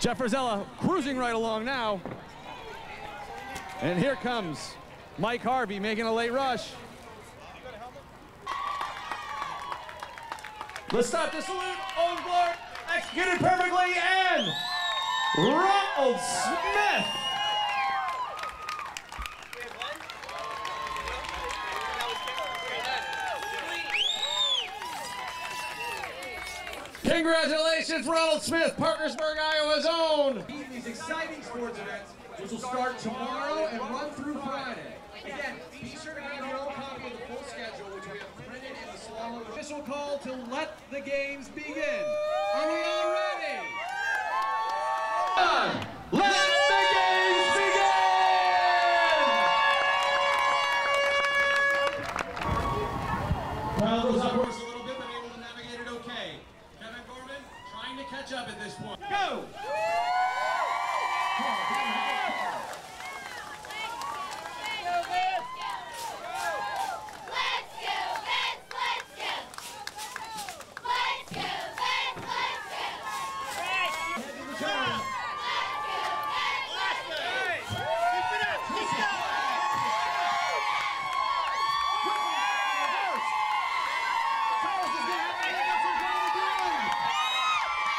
Jeff Rosella cruising right along now. And here comes Mike Harvey making a late rush. The stop to salute, Owen Clark, executed perfectly, and Ronald Smith. Congratulations, Ronald Smith, Parkersburg, Iowa's own. These exciting sports events, which will start tomorrow and run through Friday. Again, be sure to grab your own copy of the full schedule, which we have printed in the small official call to let the games begin. Are we all ready? Let the games begin! Crowd goes upwards a little bit, but able to navigate it okay. Kevin Gorman trying to catch up at this point. Go!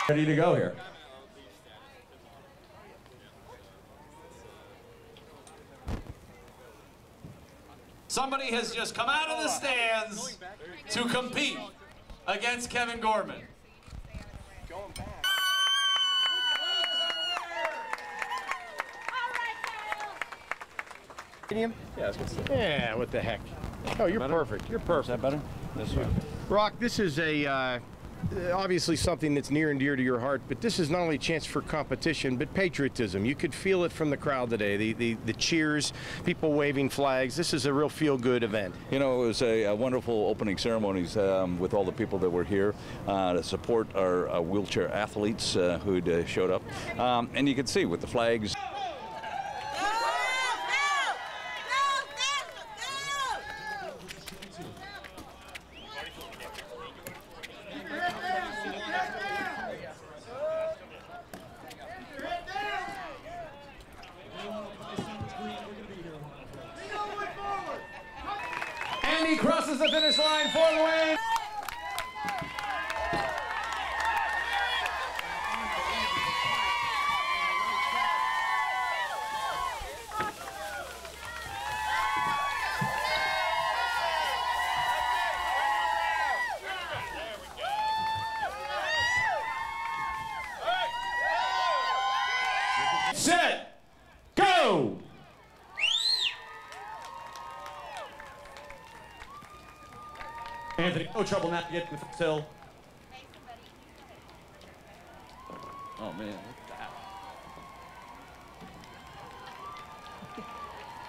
Ready to go here. Somebody has just come out of the stands to compete against Kevin Gorman. Yeah, yeah, what the heck. Oh, you're perfect. You're perfect. Is that better? This way. Rock, this is a obviously something that's near and dear to your heart, but this is not only a chance for competition, but patriotism. You could feel it from the crowd today, the cheers, people waving flags. This is a real feel-good event. You know, it was a wonderful opening ceremonies with all the people that were here to support our wheelchair athletes who'd showed up. And you can see with the flags. And he crosses the finish line for the win. Set, go! Anthony, no trouble not getting the hill. Oh man, look at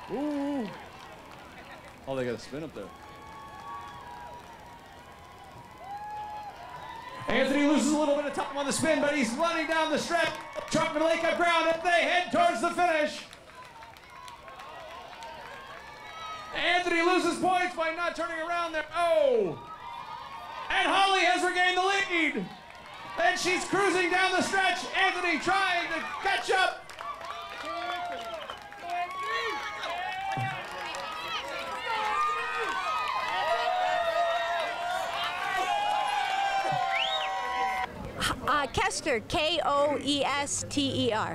that. Ooh. Oh, they got a spin up there. Anthony loses a little bit of time on the spin, but he's running down the stretch. Truckman Lake up ground as they head towards the finish. Anthony loses points by not turning around there. Oh! And Holly has regained the lead. And she's cruising down the stretch. Anthony trying to catch up. Kester, K-O-E-S-T-E-R.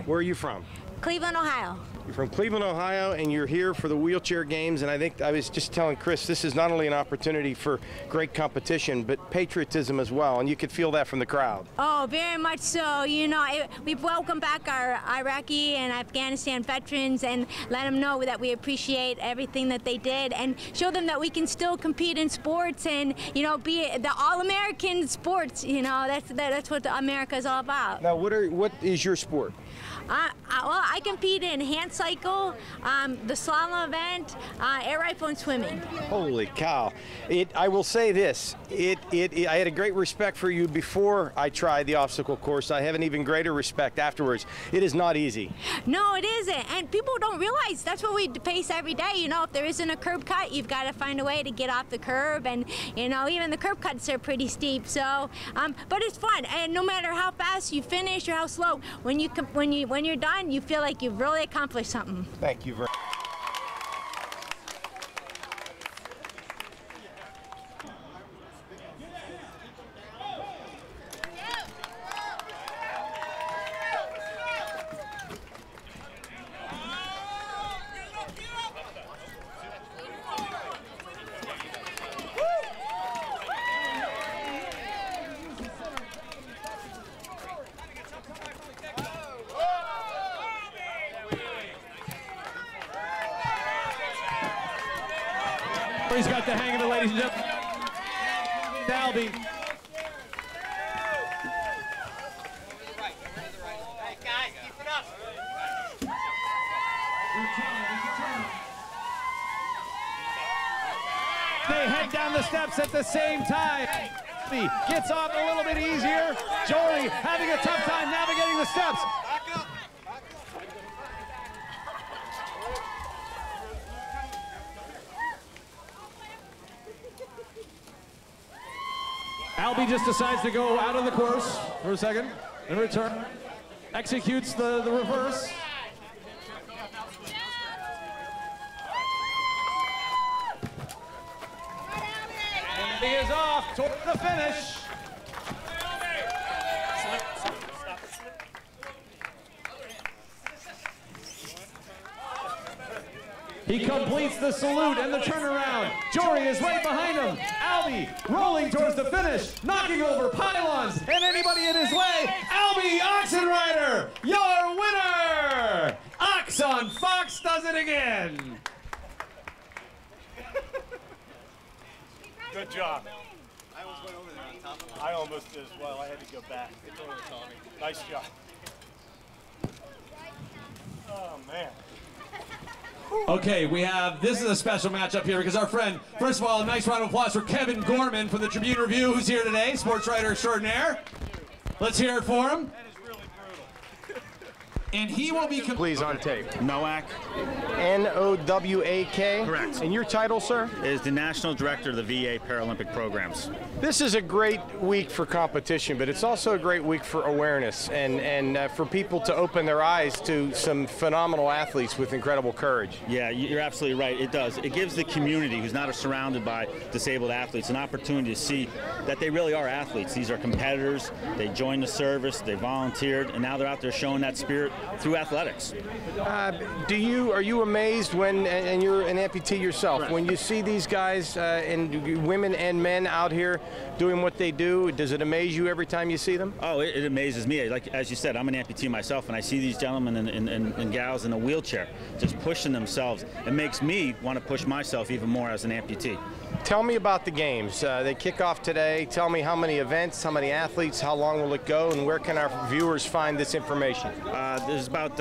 Where are you from? Cleveland, Ohio. You're from Cleveland, Ohio, and you're here for the wheelchair games. And I think I was just telling Chris, this is not only an opportunity for great competition, but patriotism as well. And you could feel that from the crowd. Oh, very much so. You know, we've welcomed back our Iraqi and Afghanistan veterans and let them know that we appreciate everything that they did and show them that we can still compete in sports and, you know, be the all-American sports. You know, that's what America is all about. Now, what is your sport? Well, I compete in hand motorcycle, the slalom event, air rifle, and swimming. Holy cow. I will say this, I had a great respect for you before I tried the obstacle course. I have an even greater respect afterwards. It is not easy. No, it isn't. And people don't realize that's what we face every day. You know, if there isn't a curb cut, you've got to find a way to get off the curb. And, you know, even the curb cuts are pretty steep. So, but it's fun. And no matter how fast you finish or how slow, when you're done, you feel like you've really accomplished something. Thank you very much. He's got the hang of it, ladies and gentlemen. Alby. They head down the steps at the same time. Gets off a little bit easier. Jory having a tough time navigating the steps. Alby just decides to go out of the course for a second and return. Executes the reverse. And he is off toward the finish. He completes the salute and the turnaround. Jory is right behind him. Alby rolling towards the finish, knocking over pylons and anybody in his way. Alby Oxenreiter, your winner! Ox on Fox does it again. Good job. I almost went over there on top of it. I almost did as well. I had to go back. It's over, Tommy. Nice job. Oh, man. Okay, this is a special matchup here because our friend, first of all, a nice round of applause for Kevin Gorman from the Tribune Review, who's here today, sports writer extraordinaire. Let's hear it for him. That is really brutal. And he will be... Please on tape. Nowak. N-O-W-A-K? Correct. And your title, sir? Is the National Director of the VA Paralympic Programs. This is a great week for competition, but it's also a great week for awareness and for people to open their eyes to some phenomenal athletes with incredible courage. Yeah, you're absolutely right. It does. It gives the community who's not surrounded by disabled athletes an opportunity to see that they really are athletes. These are competitors. They joined the service, they volunteered, and now they're out there showing that spirit through athletics. Are you amazed when, and you're an amputee yourself, Correct. when you see these guys and women and men out here doing what they do? Does it amaze you every time you see them? Oh, it amazes me. Like, as you said, I'm an amputee myself, and I see these gentlemen and gals in a wheelchair just pushing themselves. It makes me want to push myself even more as an amputee. Tell me about the games. They kick off today. Tell me how many events, how many athletes, how long will it go, and where can our viewers find this information? There's about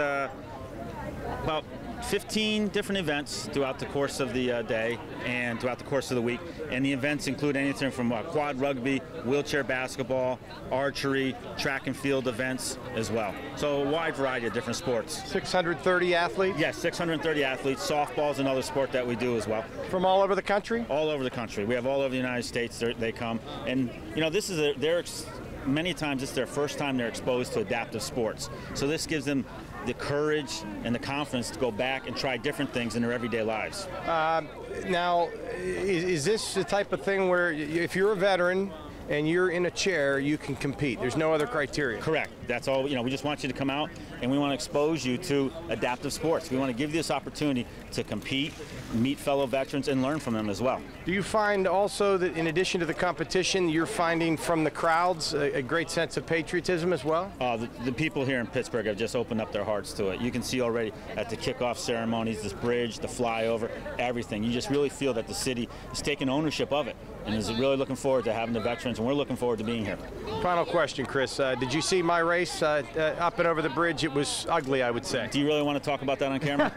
15 different events throughout the course of the day and throughout the course of the week. And the events include anything from quad rugby, wheelchair basketball, archery, track and field events as well. So a wide variety of different sports. 630 athletes? Yes, 630 athletes. Softball's another sport that we do as well. From all over the country? All over the country. We have all over the United States. They come. And, you know, this is many times it's their first time they're exposed to adaptive sports. So this gives them the courage and the confidence to go back and try different things in their everyday lives. Now, is this the type of thing where if you're a veteran and you're in a chair, you can compete? There's no other criteria? Correct. That's all. You know, we just want you to come out and we want to expose you to adaptive sports. We want to give you this opportunity to compete, meet fellow veterans, and learn from them as well. Do you find also that in addition to the competition, you're finding from the crowds a great sense of patriotism as well? The people here in Pittsburgh have just opened up their hearts to it. You can see already at the kickoff ceremonies, this bridge, the flyover, everything. You just really feel that the city is taking ownership of it and is really looking forward to having the veterans, and we're looking forward to being here. Final question, Chris. Did you see my race up and over the bridge? it was ugly, I would say. Do you really want to talk about that on camera?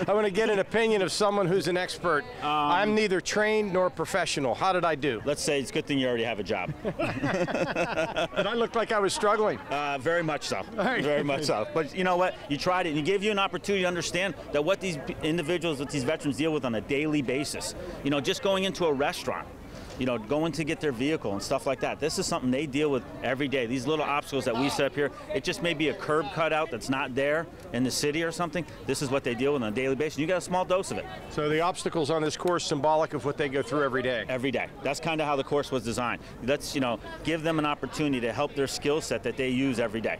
I want to get an opinion of someone who's an expert. I'm neither trained nor professional. How did I do? Let's say it's a good thing you already have a job. Did I look like I was struggling? Very much so. Right. Very much so. But you know what? You tried it, and it gave you an opportunity to understand that what these individuals, what these veterans deal with on a daily basis. You know, just going into a restaurant, you know, going to get their vehicle and stuff like that. This is something they deal with every day. These little obstacles that we set up here, it just may be a curb cutout that's not there in the city or something. This is what they deal with on a daily basis. You got a small dose of it. So the obstacles on this course symbolic of what they go through every day? Every day. That's kind of how the course was designed. Let's, you know, give them an opportunity to help their skill set that they use every day.